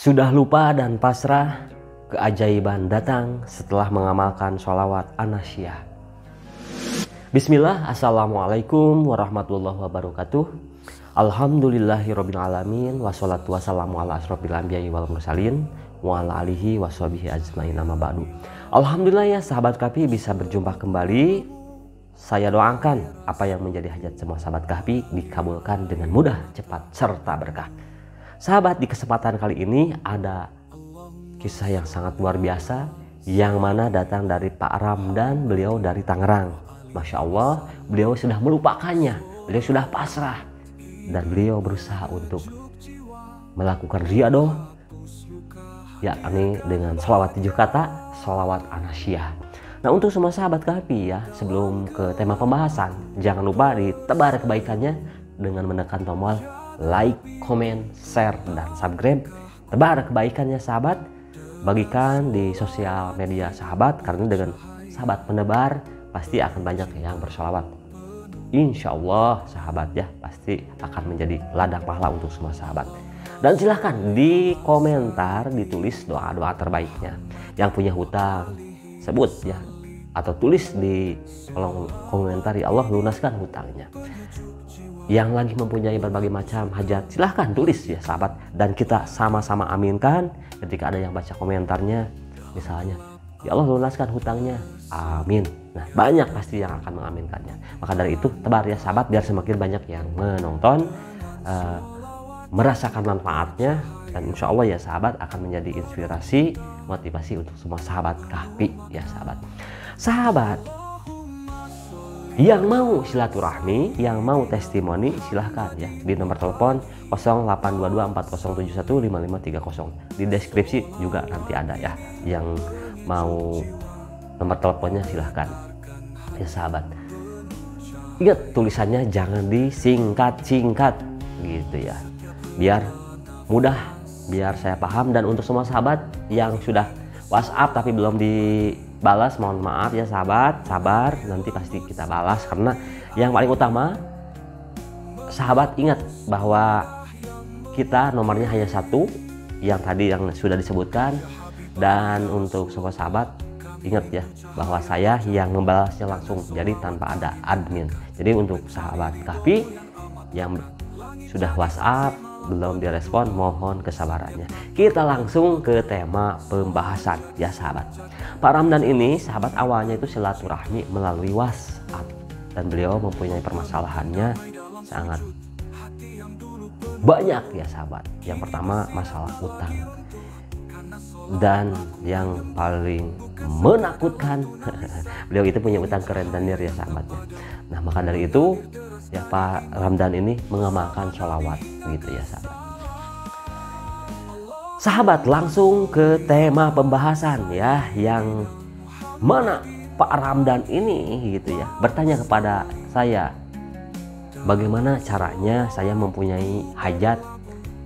Sudah lupa dan pasrah, keajaiban datang setelah mengamalkan sholawat anasyah. Bismillah, assalamualaikum warahmatullahi wabarakatuh. Alhamdulillahirabbil alamin, wassalatu wassalamu ala asrofil anbiya'i wal mursalin wa ala alihi washabihi ajmain, amma ba'du. Alhamdulillah ya sahabat Kahfi bisa berjumpa kembali. Saya doakan apa yang menjadi hajat semua sahabat Kahfi dikabulkan dengan mudah, cepat, serta berkah. Sahabat, di kesempatan kali ini ada kisah yang sangat luar biasa yang mana datang dari Pak Ramdan, beliau dari Tangerang. Masya Allah, beliau sudah melupakannya, beliau sudah pasrah, dan beliau berusaha untuk melakukan riyadhah, yakni dengan sholawat 7 kata, sholawat anasyah. Nah, untuk semua sahabat Kahfi ya, sebelum ke tema pembahasan, jangan lupa ditebar kebaikannya dengan menekan tombol like, comment, share, dan subscribe. Tebar kebaikannya sahabat, bagikan di sosial media sahabat, karena dengan sahabat menebar pasti akan banyak yang bersholawat. Insya Allah sahabat ya, pasti akan menjadi ladang pahala untuk semua sahabat. Dan silahkan di komentar ditulis doa-doa terbaiknya. Yang punya hutang sebut ya, atau tulis di kolom komentar, ya Allah lunaskan hutangnya. Yang lagi mempunyai berbagai macam hajat, silahkan tulis ya sahabat, dan kita sama-sama aminkan ketika ada yang baca komentarnya. Misalnya, ya Allah lunaskan hutangnya, amin. Nah, banyak pasti yang akan mengaminkannya. Maka dari itu tebar ya sahabat, biar semakin banyak yang menonton, merasakan manfaatnya, dan insya Allah ya sahabat akan menjadi inspirasi, motivasi untuk semua sahabat Kahfi ya sahabat. Sahabat yang mau silaturahmi, yang mau testimoni, silahkan ya di nomor telepon 082240715530. Di deskripsi juga nanti ada ya, yang mau nomor teleponnya silahkan ya sahabat. Ingat, tulisannya jangan disingkat-singkat gitu ya, biar mudah, biar saya paham. Dan untuk semua sahabat yang sudah WhatsApp tapi belum dibalas, mohon maaf ya sahabat, sabar, nanti pasti kita balas. Karena yang paling utama sahabat ingat bahwa kita nomornya hanya satu, yang tadi yang sudah disebutkan. Dan untuk semua sahabat ingat ya bahwa saya yang membalasnya langsung, jadi tanpa ada admin. Jadi untuk sahabat Kahfi yang sudah WhatsApp belum direspon, mohon kesabarannya. Kita langsung ke tema pembahasan ya sahabat. Pak Ramdan ini sahabat awalnya itu silaturahmi melalui WhatsApp, dan beliau mempunyai permasalahannya sangat banyak ya sahabat. Yang pertama masalah utang, dan yang paling menakutkan beliau itu punya utang ke rentenir ya sahabatnya. Nah, maka dari itu ya Pak Ramdan ini mengamalkan sholawat gitu ya sahabat. Sahabat, langsung ke tema pembahasan ya, yang mana Pak Ramdan ini gitu ya bertanya kepada saya, bagaimana caranya saya mempunyai hajat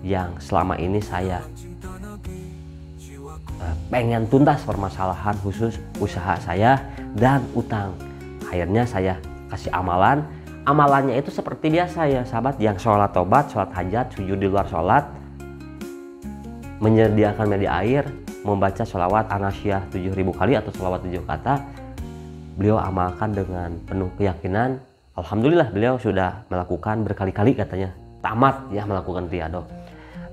yang selama ini saya pengen tuntas permasalahan khusus usaha saya dan utang. Akhirnya saya kasih amalan. Amalannya itu seperti biasa ya sahabat, yang sholat tobat, sholat hajat, sujud di luar sholat, menyediakan media air, membaca sholawat anasyah 7.000 kali atau sholawat 7 kata. Beliau amalkan dengan penuh keyakinan. Alhamdulillah beliau sudah melakukan berkali-kali, katanya tamat ya melakukan riyadhah.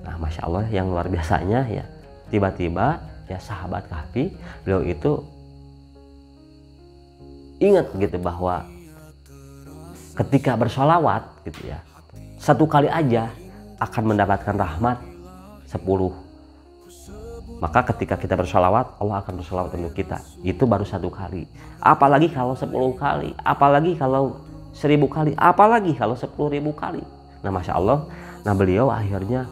Nah, Masya Allah yang luar biasanya ya, tiba-tiba ya sahabat Kahfi, beliau itu ingat gitu bahwa ketika bersholawat gitu ya, 1 kali aja akan mendapatkan rahmat 10. Maka ketika kita bersholawat, Allah akan bersholawat untuk kita. Itu baru 1 kali. Apalagi kalau 10 kali, apalagi kalau 1000 kali, apalagi kalau 10.000 kali. Nah, Masya Allah, nah beliau akhirnya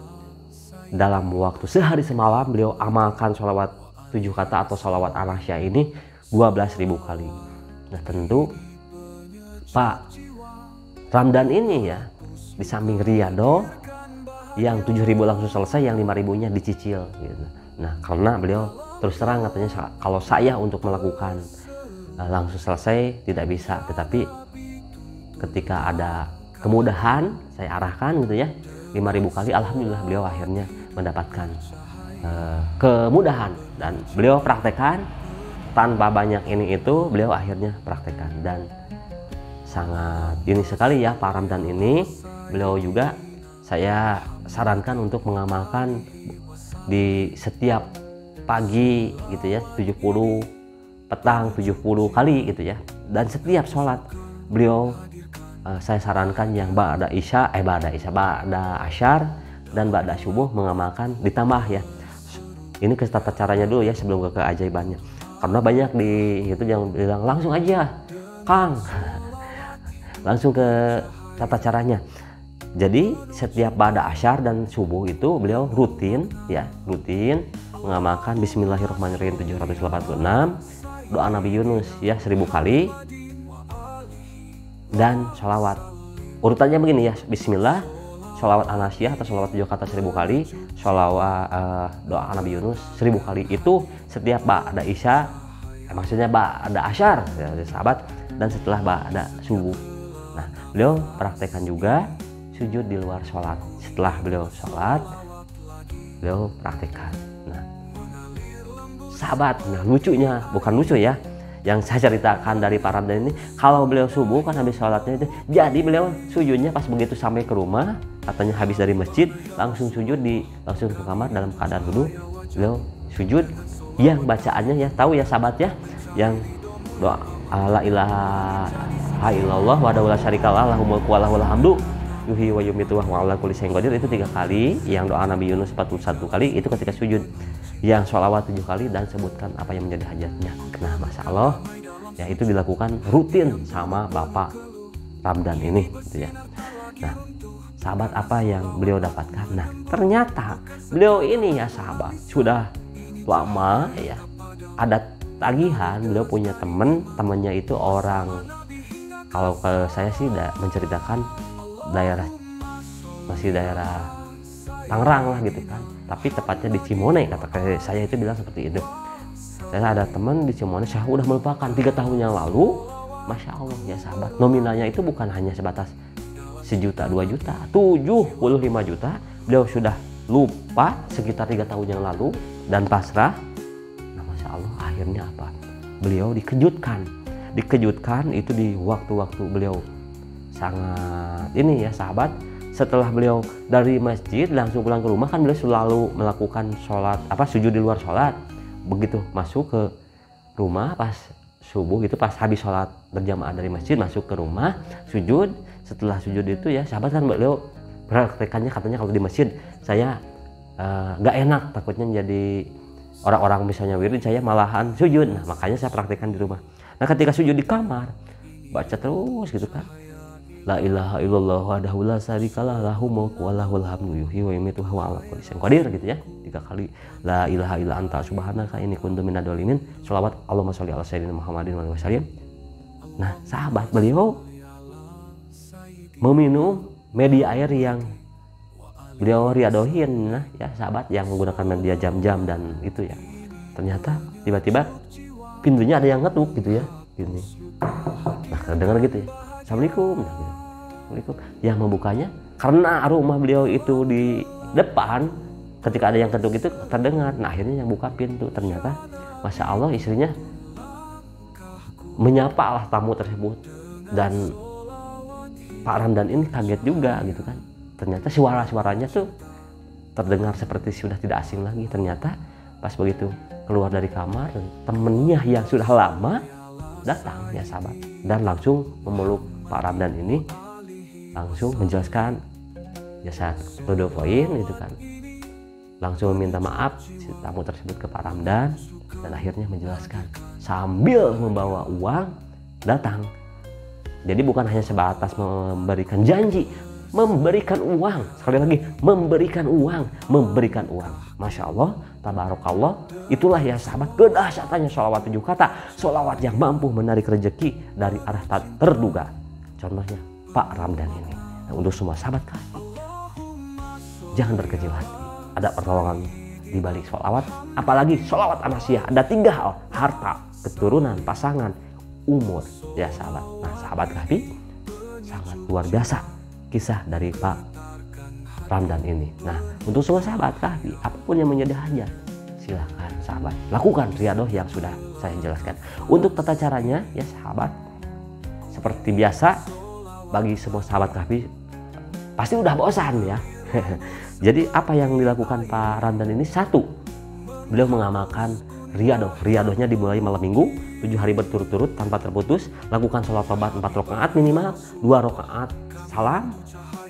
dalam waktu sehari semalam beliau amalkan sholawat 7 kata atau sholawat anasyah ini 12.000 kali. Nah, tentu Pak Ramdan ini ya, di samping riyadhah yang 7.000 langsung selesai, yang 5.000-nya dicicil gitu. Nah, karena beliau terus terang katanya, kalau saya untuk melakukan langsung selesai tidak bisa, tetapi ketika ada kemudahan saya arahkan gitu ya, 5.000 kali, alhamdulillah beliau akhirnya mendapatkan kemudahan, dan beliau praktekkan tanpa banyak ini itu, beliau akhirnya praktekkan, dan sangat ini sekali ya Pak Ramdan ini. Beliau juga saya sarankan untuk mengamalkan di setiap pagi gitu ya, 70, petang 70 kali gitu ya, dan setiap sholat beliau saya sarankan yang ba'da asyar dan ba'da subuh mengamalkan ditambah ya. Ini ke tata caranya dulu ya sebelum ke keajaibannya, karena banyak di itu yang bilang langsung aja Kang langsung ke tata caranya. Jadi setiap ba'da asyar dan subuh itu beliau rutin mengamalkan Bismillahirrahmanirrahim 786, doa Nabi Yunus ya 1000 kali, dan sholawat. Urutannya begini ya, Bismillah, sholawat Anasyah atau sholawat 7 kata 1000 kali, sholawat doa Nabi Yunus 1000 kali. Itu setiap ba'da isya, maksudnya ba'da asyar ya, sahabat, dan setelah ba'da subuh. Nah, beliau praktekkan juga sujud di luar sholat. Setelah beliau sholat, beliau praktekkan. Nah, sahabat, nah lucunya, bukan lucu ya, yang saya ceritakan dari Pak Ramdan ini, kalau beliau subuh kan habis sholatnya itu, jadi beliau sujudnya pas begitu sampai ke rumah, katanya habis dari masjid langsung sujud langsung ke kamar dalam keadaan wudu. Beliau sujud yang bacaannya ya, tahu ya sahabat ya, yang doa la ilaha illallah wahdahu la syarikalah lahul mulku wa lahul hamdu yuhyi wa yumiitu wa huwa ala kulli syai'in qadir, itu 3 kali. Yang doa Nabi Yunus 41 kali itu ketika sujud. Yang sholawat 7 kali dan sebutkan apa yang menjadi hajatnya. Nah, Masya Allah ya, itu dilakukan rutin sama Bapak Ramdan ini gitu ya. Nah, sahabat, apa yang beliau dapatkan? Nah, ternyata beliau ini ya sahabat sudah lama ya ada tagihan. Beliau punya temannya itu orang, kalau ke saya sih menceritakan masih daerah Tangerang lah gitu kan, tapi tepatnya di Cimone, kata saya itu bilang seperti itu. Saya ada teman di Cimone, saya udah melupakan 3 tahun yang lalu. Masya Allah ya sahabat, nominalnya itu bukan hanya sebatas 1 juta 2 juta, 75 juta. Beliau sudah lupa sekitar 3 tahun yang lalu dan pasrah. Nah, Masya Allah, akhirnya apa? Beliau dikejutkan itu di waktu-waktu beliau sangat ini ya sahabat. Setelah beliau dari masjid langsung pulang ke rumah, kan beliau selalu melakukan sholat sujud di luar sholat. Begitu masuk ke rumah pas subuh itu, pas habis sholat berjamaah dari masjid masuk ke rumah sujud. Setelah sujud itu ya sahabat, kan beliau praktekannya katanya kalau di masjid saya nggak enak, takutnya jadi orang-orang misalnya wirid, saya malahan sujud. Nah, makanya saya praktekkan di rumah. Nah, ketika sujud di kamar baca terus gitu kan, la ilaha illallah wahdahu la syarikalah lahul mulku wa lahul hamdu yuhyi wa yumiitu wa huwa ala kulli syai'in qadir gitu ya, 3 kali. La ilaha illa anta subhanaka inni kuntu minadz dzalimin. Shalawat Allahumma sholli ala sayyidina Muhammadin wa sallim. Nah, sahabat, beliau meminum media air yang beliau riadohin, nah ya sahabat, yang menggunakan media jam-jam dan itu ya. Ternyata tiba-tiba pintunya ada yang ngetuk gitu ya, gini. Nah, kedengar gitu ya, Assalamualaikum. Nah, gitu. Assalamualaikum. Yang membukanya karena rumah beliau itu di depan, ketika ada yang ketuk itu terdengar. Nah, akhirnya yang buka pintu, ternyata Masya Allah istrinya menyapa lah tamu tersebut, dan Pak Ramdan ini kaget juga gitu kan. Ternyata suara-suaranya tuh terdengar seperti sudah tidak asing lagi. Ternyata pas begitu keluar dari kamar, temennya yang sudah lama datang ya sahabat, dan langsung memeluk Pak Ramdan ini, langsung menjelaskan ya, saat to the point gitu kan, langsung meminta maaf si tamu tersebut ke Pak Ramdan, dan akhirnya menjelaskan sambil membawa uang datang. Jadi bukan hanya sebatas memberikan janji, memberikan uang. Sekali lagi, memberikan uang. Masya Allah, tabarakallah. Itulah ya sahabat, kedahsyatannya sholawat 7 kata. Sholawat yang mampu menarik rezeki dari arah tak terduga. Contohnya Pak Ramdan ini. Nah, untuk semua sahabat kan, jangan berkecil hati. Ada pertolongan di balik sholawat. Apalagi sholawat Anasyah. Ada 3 hal: harta, keturunan, pasangan, umur ya sahabat. Nah, sahabat Kahfi, sangat luar biasa kisah dari Pak Ramadan ini. Nah, untuk semua sahabat Kahfi, apapun yang menjadi hajat, silahkan sahabat lakukan riadoh yang sudah saya jelaskan. Untuk tata caranya ya sahabat, seperti biasa bagi semua sahabat Kahfi pasti udah bosan ya. Jadi apa yang dilakukan Pak Ramdan ini, satu, beliau mengamalkan riadoh. Riadohnya dimulai malam minggu 7 hari berturut-turut tanpa terputus. Lakukan sholat tobat 4 rakaat minimal, 2 rakaat salam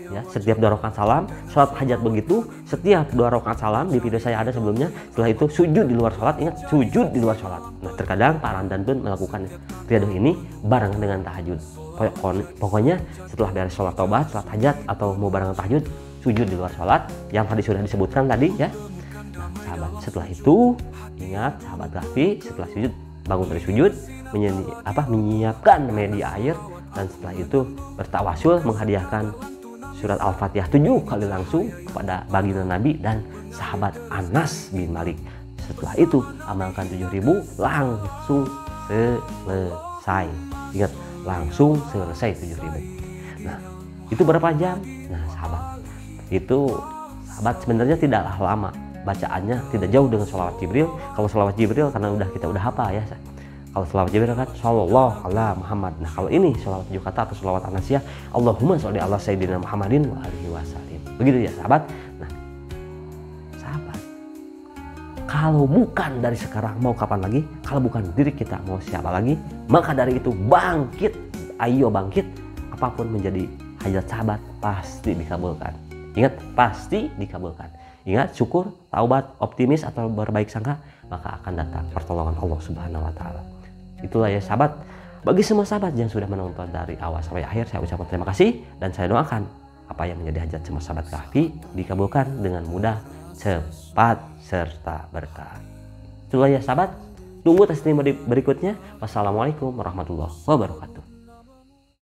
ya, setiap 2 rakaat salam. Sholat hajat begitu, setiap 2 rakaat salam, di video saya ada sebelumnya. Setelah itu sujud di luar sholat, ingat sujud di luar sholat. Nah, terkadang Pak Ramdan pun melakukan riadoh ini barengan dengan tahajud. Pokoknya setelah beres sholat tobat, sholat hajat, atau mau barengan tahajud, sujud di luar sholat yang tadi sudah disebutkan tadi ya. Nah, sahabat, setelah itu ingat sahabat Kahfi, setelah sujud, bangun dari sujud, menyiapkan media air, dan setelah itu bertawasul menghadiahkan surat Al-Fatihah 7 kali langsung kepada baginda Nabi dan sahabat Anas bin Malik. Setelah itu amalkan 7.000, langsung selesai. Ingat, langsung selesai 7.000. Nah, itu berapa jam? Nah sahabat, itu sahabat sebenarnya tidaklah lama, bacaannya tidak jauh dengan sholawat Jibril. Kalau sholawat Jibril karena kita udah hafal ya. Kalau sholawat Jibril kan Sallallahu ala Muhammad. Nah kalau ini sholawat 7 kata atau sholawat Anasiyah, Allahumma sholli ala Sayyidina Muhammadin wa alihi wasallim. Begitu ya sahabat. Nah sahabat, kalau bukan dari sekarang mau kapan lagi? Kalau bukan diri kita mau siapa lagi? Maka dari itu bangkit, ayo bangkit. Apapun menjadi hajat sahabat pasti dikabulkan. Ingat, pasti dikabulkan. Ingat, syukur, taubat, optimis atau berbaik sangka, maka akan datang pertolongan Allah Subhanahu wa taala. Itulah ya sahabat. Bagi semua sahabat yang sudah menonton dari awal sampai akhir, saya ucapkan terima kasih dan saya doakan apa yang menjadi hajat semua sahabat Kahfi dikabulkan dengan mudah, cepat serta berkah. Itulah ya sahabat. Tunggu testimoni berikutnya. Wassalamualaikum warahmatullahi wabarakatuh.